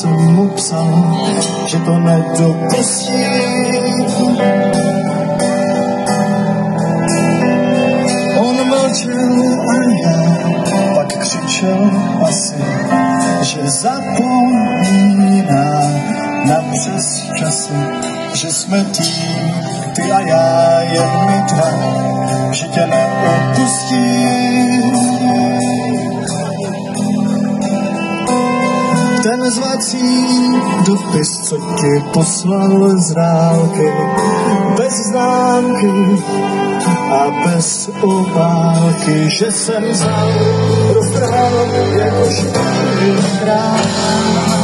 jsem mu psal, že to nedopustí. On mlčel a já pak křičel asi, že zapomíná na přesčasy, že jsme tým, ty a já jen my dva, že tě neopustí. Ten zvací dopis, co ti poslal z dálky, bez známky a bez obálky, že jsem vzal, roztrhal jako špatný krát.